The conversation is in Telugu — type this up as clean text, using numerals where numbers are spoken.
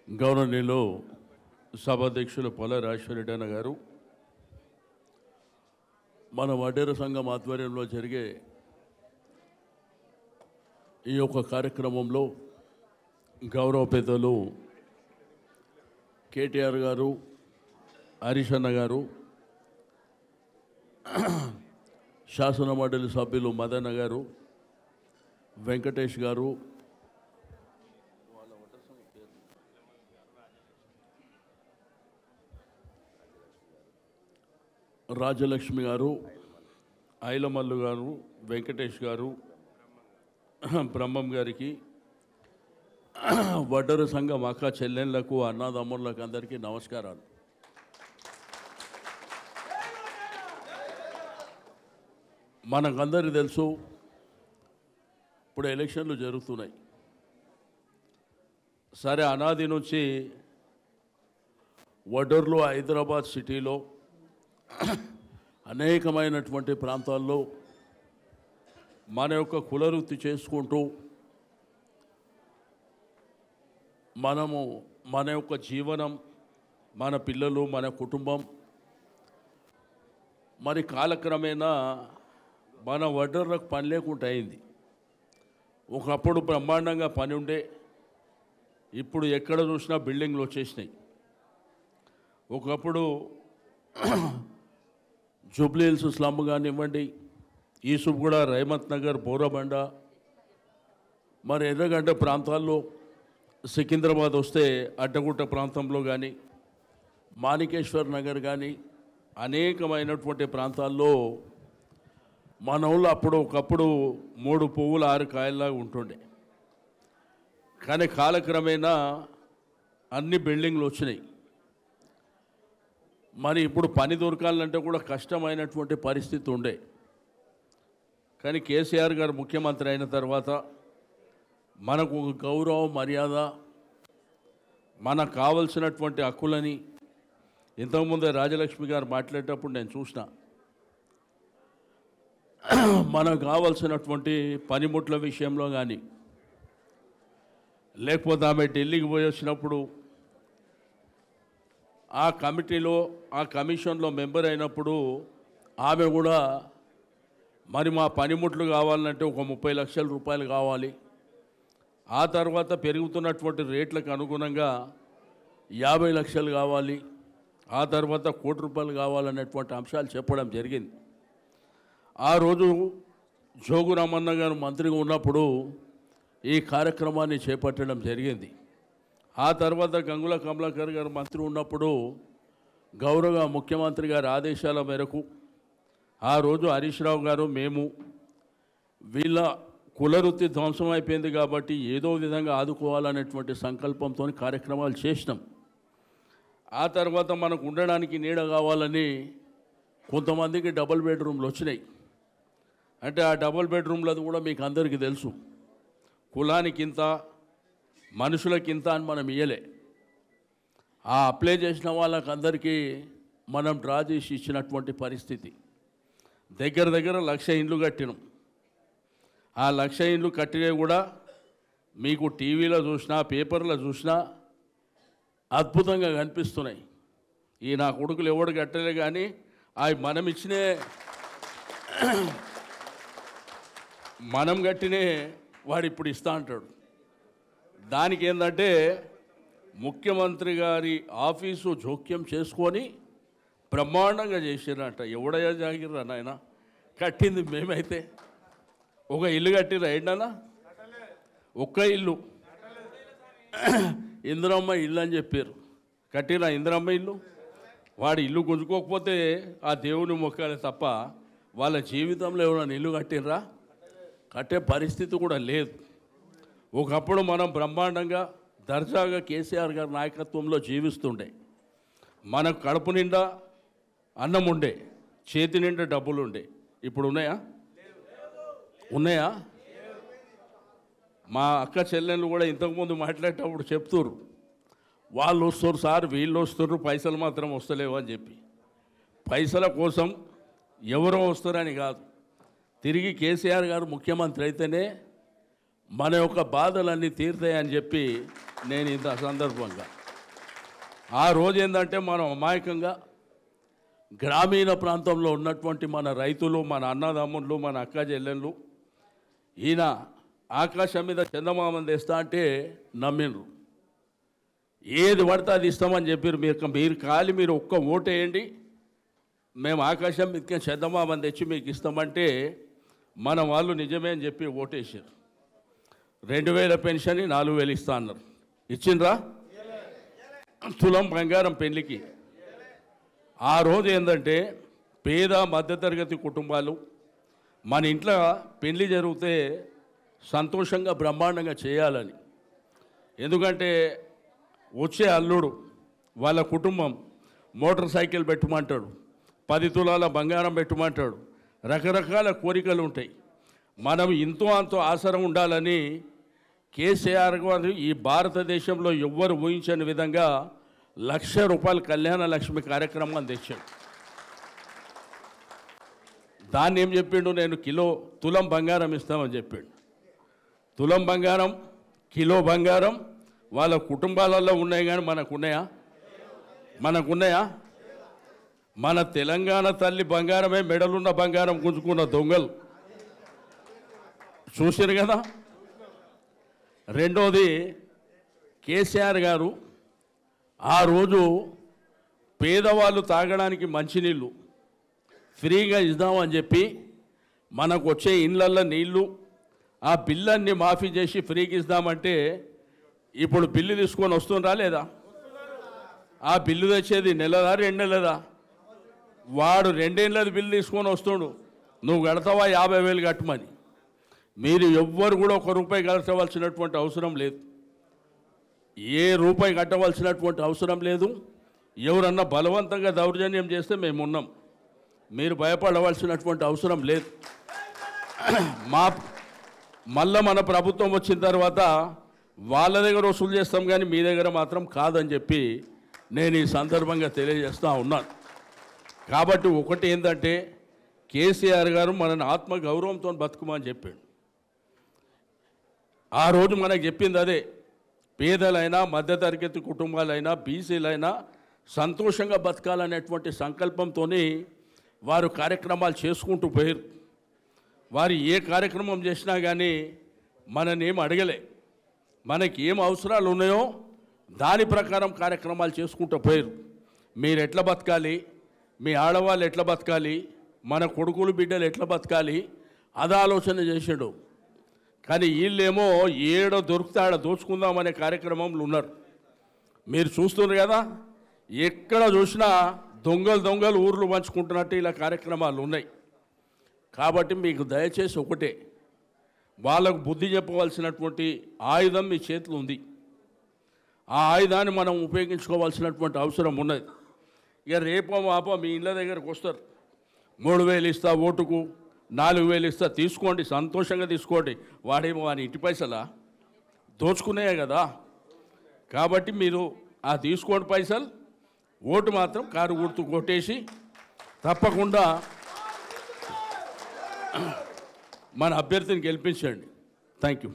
గౌరవనీయులు సభాధ్యక్షులు పొల్ల రాజశేఖర రెడ్డి గారు, మన వడ్డేర సంఘం ఆధ్వర్యంలో జరిగే ఈ యొక్క కార్యక్రమంలో గౌరవ పెద్దలు కేటీఆర్ గారు, హరీష్ అన్న గారు, శాసన మండలి సభ్యులు మదన్న గారు, వెంకటేష్ గారు, రాజలక్ష్మి గారు, ఐలమల్లు గారు, వెంకటేష్ గారు, బ్రహ్మం గారికి, వడ్డర సంఘం అక్క చెల్లెళ్లకు, అన్నదమ్ములకు అందరికీ నమస్కారాలు. మనకందరికీ తెలుసు, ఇప్పుడు ఎలక్షన్లు జరుగుతున్నాయి. సరే, అనాది నుంచి వడ్డర్లో హైదరాబాద్ సిటీలో అనేకమైనటువంటి ప్రాంతాల్లో మన యొక్క కులవృత్తి చేసుకుంటూ మనము మన యొక్క జీవనం, మన పిల్లలు, మన కుటుంబం మరి కాలక్రమేణా మన వడ్డర్లకు పని లేకుండా అయింది. ఒకప్పుడు బ్రహ్మాండంగా పని ఉండే, ఇప్పుడు ఎక్కడ చూసినా బిల్డింగ్లు వచ్చేసినాయి. ఒకప్పుడు జూబ్లీ హిల్స్ స్లమ్ కానివ్వండి, ఈసుఫ్గూడ, రైమత్ నగర్, బోరబండ, మరి ఎర్రగడ్డ ప్రాంతాల్లో, సికింద్రాబాద్ వస్తే అడ్డగుట్ట ప్రాంతంలో కానీ, మాణికేశ్వర్ నగర్ కానీ అనేకమైనటువంటి ప్రాంతాల్లో మన ఊళ్ళో ఒకప్పుడు 3 పువ్వులు 6 కాయల్లాగా ఉంటుండే. కానీ కాలక్రమేణా అన్ని బిల్డింగ్లు వచ్చినాయి. మరి ఇప్పుడు పని దొరకాలంటే కూడా కష్టమైనటువంటి పరిస్థితి ఉండే. కానీ కేసీఆర్ గారు ముఖ్యమంత్రి అయిన తర్వాత మనకు ఒక గౌరవం, మర్యాద, మనకు కావలసినటువంటి హక్కులని ఇంతకుముందే రాజలక్ష్మి గారు మాట్లాడేటప్పుడు నేను చూసిన, మనకు కావలసినటువంటి పనిముట్ల విషయంలో కానీ, లేకపోతే ఆమె ఢిల్లీకి పోయి వచ్చినప్పుడు ఆ కమిటీలో, ఆ కమిషన్లో మెంబర్ అయినప్పుడు ఆమె కూడా మరి మా పనిముట్లు కావాలంటే ఒక 30 లక్షల రూపాయలు కావాలి, ఆ తర్వాత పెరుగుతున్నటువంటి రేట్లకు అనుగుణంగా 50 లక్షలు కావాలి, ఆ తర్వాత 1 కోటి రూపాయలు కావాలనేటువంటి అంశాలు చెప్పడం జరిగింది. ఆ రోజు జోగు రామన్న గారు మంత్రిగా ఉన్నప్పుడు ఈ కార్యక్రమాన్ని చేపట్టడం జరిగింది. ఆ తర్వాత గంగుల కమలాకర్ గారు మంత్రి ఉన్నప్పుడు గౌరవ ముఖ్యమంత్రి గారి ఆదేశాల మేరకు ఆ రోజు హరీష్ రావు గారు, మేము వీళ్ళ కులవృత్తి ధ్వంసం అయిపోయింది కాబట్టి ఏదో విధంగా ఆదుకోవాలనేటువంటి సంకల్పంతో కార్యక్రమాలు చేసినాం. ఆ తర్వాత మనకు ఉండడానికి నీడ కావాలని కొంతమందికి డబుల్ బెడ్రూమ్లు వచ్చినాయి. అంటే ఆ డబుల్ బెడ్రూమ్లది కూడా మీకు అందరికీ తెలుసు, కులానికింత, మనుషులకింత అని మనం ఇయ్యలే. ఆ అప్లై చేసిన వాళ్ళకందరికీ మనం డ్రా చేసి ఇచ్చినటువంటి పరిస్థితి. దగ్గర 1,00,000 ఇండ్లు కట్టినాం. ఆ 1,00,000 ఇండ్లు కట్టినవి కూడా మీకు టీవీలో చూసినా, పేపర్లో చూసినా అద్భుతంగా కనిపిస్తున్నాయి. ఈ నా కొడుకులు ఎవడు కట్టలే, కానీ అవి మనం కట్టినే వాడు ఇప్పుడు ఇస్తా అంటాడు. దానికి ఏంటంటే ముఖ్యమంత్రి గారి ఆఫీసు జోక్యం చేసుకొని బ్రహ్మాండంగా చేసిరట. ఎవడయ్యా జాగిర్రా నాయన, కట్టింది మేమైతే. ఒక ఇల్లు కట్టిరా ఏంటన్నా? ఒక్క ఇల్లు, ఇందిరమ్మ ఇల్లు అని చెప్పారు. కట్టిరా ఇందిరమ్మ ఇల్లు? వాడి ఇల్లు గుంజుకోకపోతే ఆ దేవుని మొక్కాలే తప్ప వాళ్ళ జీవితంలో ఎవరైనా ఇల్లు కట్టిర్రా? కట్టే పరిస్థితి కూడా లేదు. ఒకప్పుడు మనం బ్రహ్మాండంగా దర్జాగా కేసీఆర్ గారి నాయకత్వంలో జీవిస్తుండే. మనకు కడుపు నిండా అన్నం ఉండే, చేతి నిండా డబ్బులు ఉండే. ఇప్పుడు ఉన్నాయా? మా అక్క చెల్లెళ్ళు కూడా ఇంతకుముందు మాట్లాడేటప్పుడు చెప్తున్నారు, వాళ్ళు వస్తారు సార్, వీళ్ళు వస్తారు, పైసలు మాత్రం వస్తలేవు అని చెప్పి. పైసల కోసం ఎవరో వస్తారని కాదు, తిరిగి కేసీఆర్ గారు ముఖ్యమంత్రి అయితేనే మన యొక్క బాధలన్నీ తీరుతాయని చెప్పి నేను ఇంత సందర్భంగా ఆ రోజు ఏంటంటే మనం అమాయకంగా గ్రామీణ ప్రాంతంలో ఉన్నటువంటి మన రైతులు, మన అన్నదమ్ముళ్ళు, మన అక్క చెల్లెళ్ళు ఈయన ఆకాశం మీద చందమామని తెస్తా అంటే నమ్మిండ్రు. ఏది పడితే అది ఇస్తామని చెప్పారు. మీరు ఒక్క ఓటు వేయండి, మేము ఆకాశం మీదకి చందమామని తెచ్చి మీకు ఇస్తామంటే మన వాళ్ళు నిజమే అని చెప్పి ఓటేసారు. 2000 పెన్షన్ 4000 ఇస్తా అన్నారు. ఇచ్చిండ్రా? తులం బంగారం పెళ్లికి. ఆ రోజు ఏంటంటే పేద మధ్యతరగతి కుటుంబాలు మన ఇంట్లో పెళ్లి జరిగితే సంతోషంగా బ్రహ్మాండంగా చేయాలని, ఎందుకంటే వచ్చే అల్లుడు వాళ్ళ కుటుంబం మోటార్ సైకిల్ పెట్టమంటాడు, 10 తులాల బంగారం పెట్టమంటాడు, రకరకాల కోరికలు ఉంటాయి. మనం ఇంతో అంతో ఆసరం ఉండాలని కేసీఆర్ గారు ఈ భారతదేశంలో ఎవ్వరు ఊహించని విధంగా ₹1,00,000 కళ్యాణ లక్ష్మి కార్యక్రమం తెచ్చాడు. దాన్ని ఏం చెప్పిండు, నేను తులం బంగారం ఇస్తామని చెప్పిండు. తులం బంగారం, కిలో బంగారం వాళ్ళ కుటుంబాలలో ఉన్నాయి, కానీ మనకున్నాయా? మన తెలంగాణ తల్లి బంగారమే మెడలున్న బంగారం గుంజుకున్న దొంగలు చూసారు కదా. రెండోది, కేసీఆర్ గారు ఆ రోజు పేదవాళ్ళు తాగడానికి మంచినీళ్ళు ఫ్రీగా ఇద్దామని చెప్పి మనకు వచ్చే ఇండ్లల్లో నీళ్ళు ఆ బిల్లన్ని మాఫీ చేసి ఫ్రీగా ఇద్దామంటే ఇప్పుడు బిల్లు తీసుకొని వస్తుండ్రా లేదా? ఆ బిల్లు తెచ్చేది నెలదా 2 నెలదా? వాడు 2 ఏళ్ళది బిల్లు తీసుకొని వస్తుండు, నువ్వు కడతావా 50,000 కట్టమని. మీరు ఎవ్వరు కూడా ₹1 కట్టవలసినటువంటి అవసరం లేదు, ఏ రూపాయి కట్టవలసినటువంటి అవసరం లేదు. ఎవరన్నా బలవంతంగా దౌర్జన్యం చేస్తే మేము ఉన్నాం, మీరు భయపడవలసినటువంటి అవసరం లేదు. మళ్ళీ మన ప్రభుత్వం వచ్చిన తర్వాత వాళ్ళ దగ్గర వసూలు చేస్తాం, కానీ మీ దగ్గర మాత్రం కాదని చెప్పి నేను ఈ సందర్భంగా తెలియజేస్తూ ఉన్నాను. కాబట్టి ఒకటి ఏంటంటే కేసీఆర్ గారు మనని ఆత్మగౌరవంతో బతుకుమని చెప్పాడు. ఆ రోజు మనకు చెప్పింది అదే, పేదలైనా మధ్యతరగతి కుటుంబాలైనా బీసీలైనా సంతోషంగా బతకాలనేటువంటి సంకల్పంతో వారు కార్యక్రమాలు చేసుకుంటూ పోయారు. వారు ఏ కార్యక్రమం చేసినా కానీ మనని ఏం అడగలే, మనకి ఏం అవసరాలు ఉన్నాయో దాని ప్రకారం కార్యక్రమాలు చేసుకుంటూ పోయారు. మీరు ఎట్లా బతకాలి, మీ ఆడవాళ్ళు ఎట్లా బతకాలి, మన కొడుకులు బిడ్డలు ఎట్లా బతకాలి అది ఆలోచన చేసాడు. కానీ వీళ్ళేమో ఏడో దొరికితే ఆడ దోచుకుందామనే కార్యక్రమంలో ఉన్నారు. మీరు చూస్తున్నారు కదా, ఎక్కడ చూసినా దొంగలు ఊర్లు పంచుకుంటున్నట్టు ఇలా కార్యక్రమాలు ఉన్నాయి. కాబట్టి మీకు దయచేసి ఒకటే, వాళ్ళకు బుద్ధి చెప్పవలసినటువంటి ఆయుధం మీ చేతిలో ఉంది. ఆ ఆయుధాన్ని మనం ఉపయోగించుకోవాల్సినటువంటి అవసరం ఉన్నది. ఇక రేపో మాపో మీ ఇళ్ళ దగ్గరకు వస్తారు, 3,000 ఇస్తా ఓటుకు, 4,000 ఇస్తా, తీసుకోండి, సంతోషంగా తీసుకోండి. వాడేమో వాని ఇంటి పైసలా దోచుకున్నాయే కదా. కాబట్టి మీరు ఆ తీసుకోండి పైసలు, ఓటు మాత్రం కారు గుర్తు కొట్టేసి తప్పకుండా మన అభ్యర్థిని గెలిపించండి. Thank you.